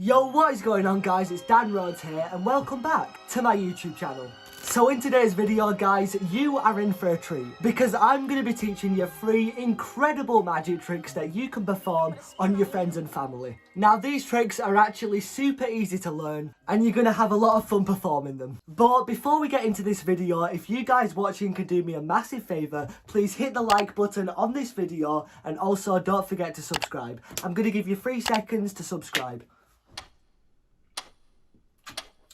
Yo, what is going on guys? It's Dan Rhodes here and welcome back to my YouTube channel. So in today's video guys, you are in for a treat because I'm going to be teaching you 3 incredible magic tricks that you can perform on your friends and family. Now these tricks are actually super easy to learn and you're going to have a lot of fun performing them. But before we get into this video, if you guys watching could do me a massive favour, please hit the like button on this video and also don't forget to subscribe. I'm going to give you 3 seconds to subscribe.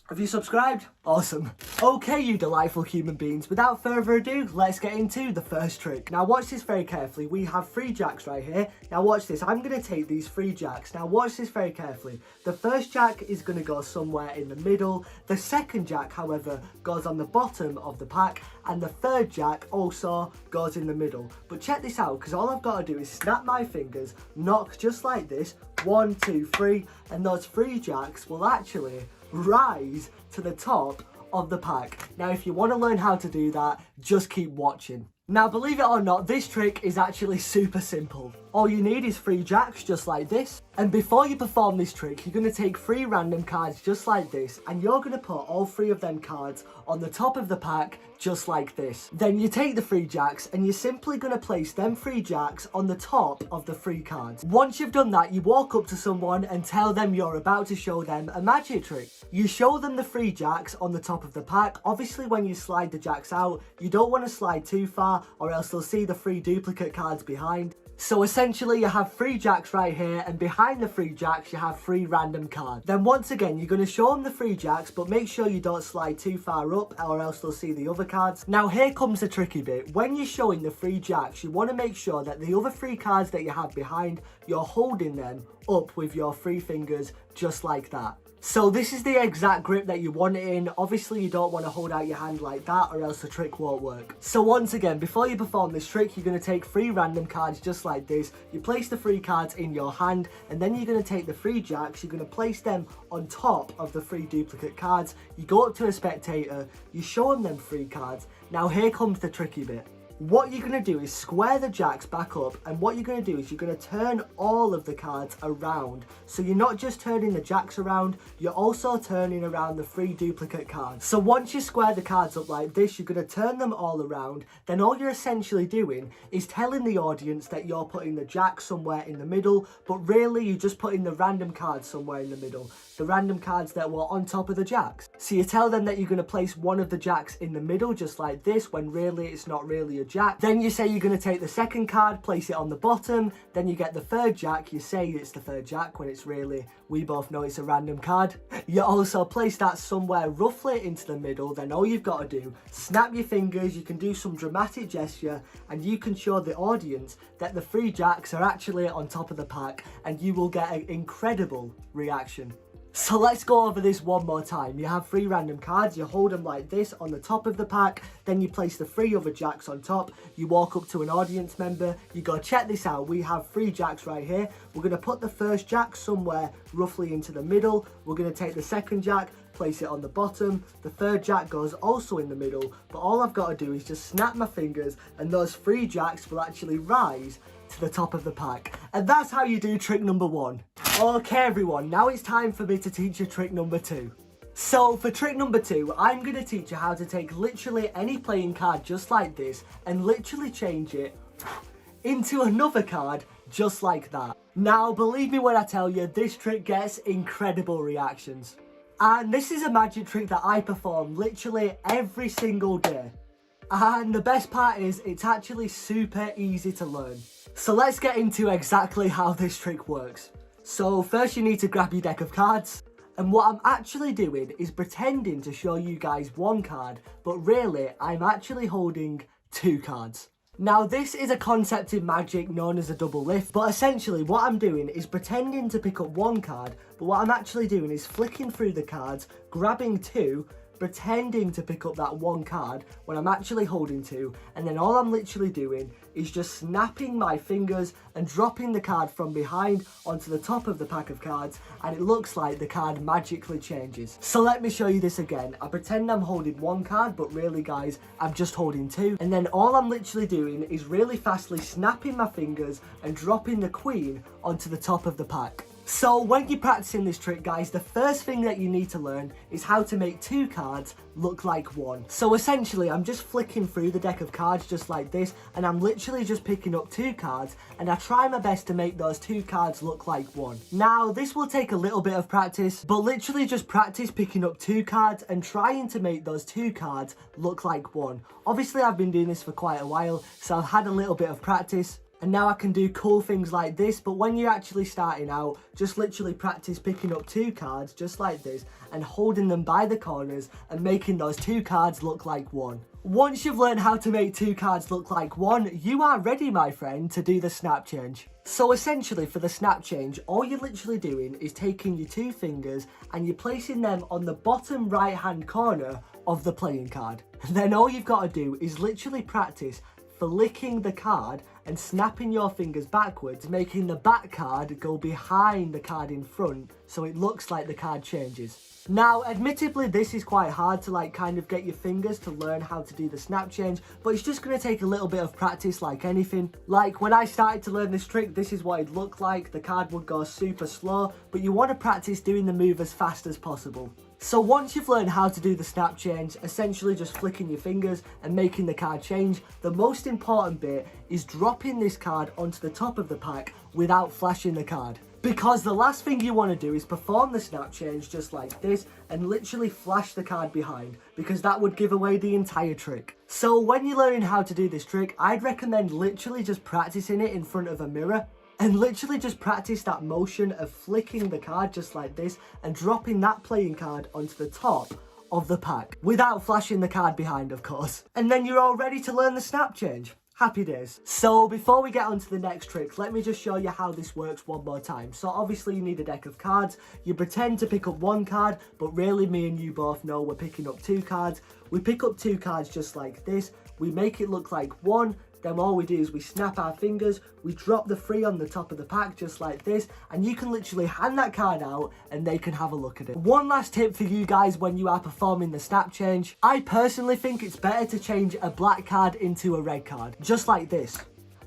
Have you subscribed? Awesome. Okay, you delightful human beings, without further ado, let's get into the first trick. Now watch this very carefully. We have 3 jacks right here. Now watch this. I'm going to take these 3 jacks. Now watch this very carefully. The first jack is going to go somewhere in the middle. The second jack, however, goes on the bottom of the pack. And the third jack also goes in the middle. But check this out, because all I've got to do is snap my fingers, knock just like this. 1, 2, 3. And those 3 jacks will actually rise to the top of the pack. Now if you want to learn how to do that, just keep watching. Now believe it or not, this trick is actually super simple. All you need is 3 jacks just like this, and before you perform this trick you're going to take 3 random cards just like this, and you're going to put all 3 of them cards on the top of the pack just like this. Then you take the 3 jacks and you're simply going to place them 3 jacks on the top of the 3 cards. Once you've done that, you walk up to someone and tell them you're about to show them a magic trick. You show them the 3 jacks on the top of the pack. Obviously when you slide the jacks out, you don't want to slide too far or else they'll see the 3 duplicate cards behind. So essentially you have 3 jacks right here, and behind the 3 jacks you have 3 random cards. Then once again you're going to show them the 3 jacks, but make sure you don't slide too far up or else they'll see the other cards. Now here comes the tricky bit. When you're showing the 3 jacks, you want to make sure that the other 3 cards that you have behind, you're holding them up with your 3 fingers just like that. So this is the exact grip that you want it in. Obviously you don't want to hold out your hand like that or else the trick won't work. So once again, before you perform this trick, you're going to take 3 random cards just like this. You place the 3 cards in your hand, and then you're going to take the 3 jacks, you're going to place them on top of the 3 duplicate cards. You go up to a spectator, you show them 3 cards. Now here comes the tricky bit. What you're going to do is square the jacks back up, and what you're going to do is you're going to turn all of the cards around. So you're not just turning the jacks around, you're also turning around the 3 duplicate cards. So once you square the cards up like this, you're going to turn them all around. Then all you're essentially doing is telling the audience that you're putting the jack somewhere in the middle, but really you're just putting the random cards somewhere in the middle. The random cards that were on top of the jacks. So you tell them that you're going to place one of the jacks in the middle just like this, when really it's not really a jack. Then you say you're going to take the second card, place it on the bottom. Then you get the 3rd jack, you say it's the 3rd jack when it's really, we both know it's a random card. You also place that somewhere roughly into the middle. Then all you've got to do, snap your fingers, you can do some dramatic gesture, and you can show the audience that the 3 jacks are actually on top of the pack, and you will get an incredible reaction. So let's go over this one more time. You have 3 random cards, you hold them like this on the top of the pack, then you place the 3 other jacks on top, you walk up to an audience member, you go, check this out, we have 3 jacks right here, we're going to put the first jack somewhere roughly into the middle, we're going to take the second jack, place it on the bottom, the 3rd jack goes also in the middle, but all I've got to do is just snap my fingers and those 3 jacks will actually rise to the top of the pack. And that's how you do trick number 1. Okay everyone, now it's time for me to teach you trick number 2. So for trick number 2, I'm going to teach you how to take literally any playing card just like this and literally change it into another card just like that. Now believe me when I tell you, this trick gets incredible reactions. And this is a magic trick that I perform literally every single day. And the best part is, it's actually super easy to learn. So let's get into exactly how this trick works. So first you need to grab your deck of cards. And what I'm actually doing is pretending to show you guys 1 card, but really I'm actually holding 2 cards. Now this is a concept in Magic known as a double lift, but essentially what I'm doing is pretending to pick up 1 card, but what I'm actually doing is flicking through the cards, grabbing 2, pretending to pick up that 1 card when I'm actually holding 2, and then all I'm literally doing is just snapping my fingers and dropping the card from behind onto the top of the pack of cards, and it looks like the card magically changes. So let me show you this again. I pretend I'm holding 1 card, but really guys, I'm just holding 2, and then all I'm literally doing is really fastly snapping my fingers and dropping the queen onto the top of the pack. So when you're practicing this trick, guys, the first thing that you need to learn is how to make 2 cards look like 1. So essentially, I'm just flicking through the deck of cards just like this, and I'm literally just picking up 2 cards, and I try my best to make those 2 cards look like 1. Now, this will take a little bit of practice, but literally just practice picking up 2 cards and trying to make those 2 cards look like 1. Obviously, I've been doing this for quite a while, so I've had a little bit of practice. And now I can do cool things like this, but when you're actually starting out, just literally practice picking up 2 cards just like this and holding them by the corners and making those 2 cards look like 1. Once you've learned how to make 2 cards look like 1, you are ready, my friend, to do the snap change. So essentially for the snap change, all you're literally doing is taking your 2 fingers and you're placing them on the bottom right hand corner of the playing card. And then all you've got to do is literally practice flicking the card and snapping your fingers backwards, making the back card go behind the card in front so it looks like the card changes. Now, admittedly, this is quite hard to kind of get your fingers to learn how to do the snap change, but it's just going to take a little bit of practice like anything. Like when I started to learn this trick, this is what it looked like. The card would go super slow, but you want to practice doing the move as fast as possible. So once you've learned how to do the snap change, essentially just flicking your fingers and making the card change, the most important bit is dropping this card onto the top of the pack without flashing the card. Because the last thing you want to do is perform the snap change just like this and literally flash the card behind, because that would give away the entire trick. So when you're learning how to do this trick, I'd recommend literally just practicing it in front of a mirror. And literally just practice that motion of flicking the card just like this and dropping that playing card onto the top of the pack without flashing the card behind, of course. And then you're all ready to learn the snap change. Happy days. So before we get on to the next trick, let me just show you how this works one more time. So obviously you need a deck of cards. You pretend to pick up 1 card, but really me and you both know we're picking up 2 cards. We pick up 2 cards just like this. We make it look like 1. Then all we do is we snap our fingers, we drop the 3 on the top of the pack just like this, and you can literally hand that card out and they can have a look at it. One last tip for you guys when you are performing the snap change. I personally think it's better to change a black card into a red card, just like this.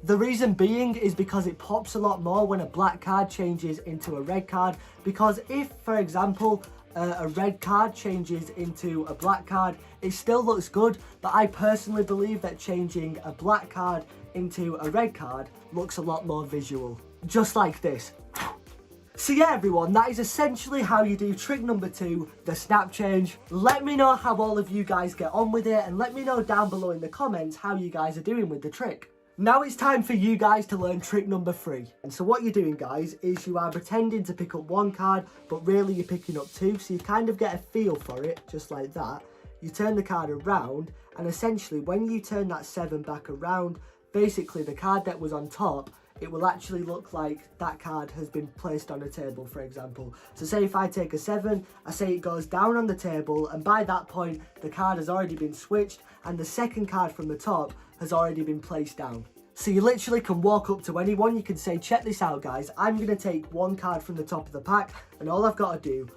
The reason being is because it pops a lot more when a black card changes into a red card, because if, for example, a red card changes into a black card, it still looks good, but I personally believe that changing a black card into a red card looks a lot more visual. Just like this. So yeah everyone, that is essentially how you do trick number 2, the snap change. Let me know how all of you guys get on with it, and let me know down below in the comments how you guys are doing with the trick. Now it's time for you guys to learn trick number 3. And so what you're doing, guys, is you are pretending to pick up 1 card, but really you're picking up 2, so you kind of get a feel for it, just like that. You turn the card around, and essentially when you turn that 7 back around, basically the card that was on top, it will actually look like that card has been placed on a table, for example. So say if I take a 7, I say it goes down on the table, and by that point the card has already been switched and the second card from the top has already been placed down. So you literally can walk up to anyone, you can say, check this out guys, I'm going to take 1 card from the top of the pack, and all I've got to do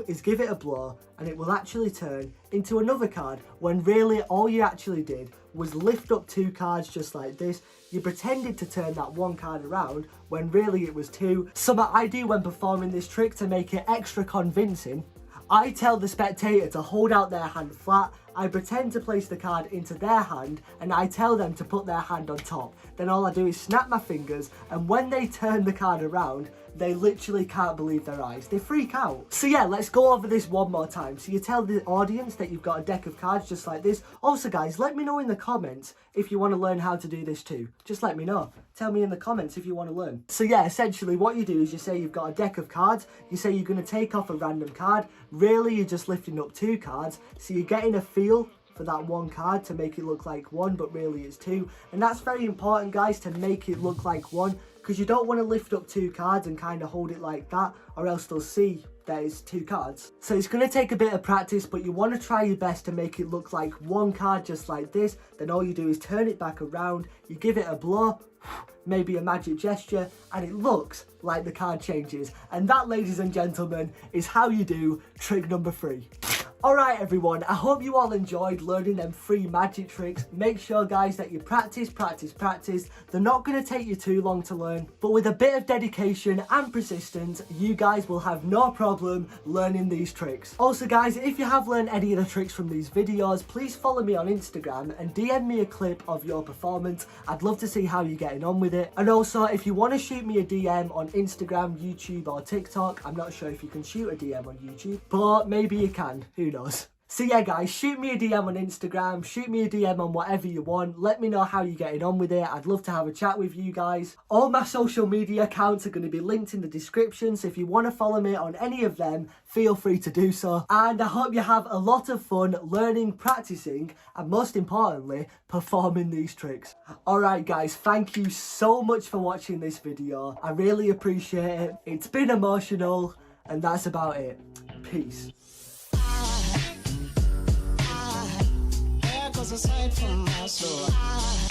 is give it a blow and it will actually turn into another card, when really all you actually did was lift up 2 cards just like this. You pretended to turn that 1 card around when really it was 2. Something I do when performing this trick to make it extra convincing, I tell the spectator to hold out their hand flat, I pretend to place the card into their hand, and I tell them to put their hand on top. Then all I do is snap my fingers, and when they turn the card around, they literally can't believe their eyes. They freak out. So yeah, let's go over this one more time. So you tell the audience that you've got a deck of cards just like this. Also guys, let me know in the comments if you want to learn how to do this too. Just let me know. Tell me in the comments if you want to learn. So yeah, essentially what you do is you say you've got a deck of cards. You say you're going to take off a random card. Really, you're just lifting up 2 cards. So you're getting a feel for that 1 card to make it look like 1, but really it's 2. And that's very important guys, to make it look like 1, because you don't want to lift up 2 cards and kind of hold it like that, or else they'll see that it's 2 cards. So it's going to take a bit of practice, but you want to try your best to make it look like 1 card just like this. Then all you do is turn it back around, you give it a blow, maybe a magic gesture, and it looks like the card changes. And that, ladies and gentlemen, is how you do trick number 3. Alright everyone, I hope you all enjoyed learning them 3 magic tricks. Make sure guys that you practice. They're not going to take you too long to learn, but with a bit of dedication and persistence, you guys will have no problem learning these tricks. Also guys, if you have learned any of the tricks from these videos, please follow me on Instagram and DM me a clip of your performance. I'd love to see how you're getting on with it. And also, if you want to shoot me a DM on Instagram, YouTube or TikTok, I'm not sure if you can shoot a DM on YouTube, but maybe you can, who knows. So yeah guys, shoot me a DM on Instagram, shoot me a DM on whatever you want, let me know how you're getting on with it. I'd love to have a chat with you guys. All my social media accounts are going to be linked in the description, so if you want to follow me on any of them, feel free to do so. And I hope you have a lot of fun learning, practicing, and most importantly, performing these tricks. Alright guys, thank you so much for watching this video. I really appreciate it. It's been emotional, and that's about it. Peace. Aside from my soul.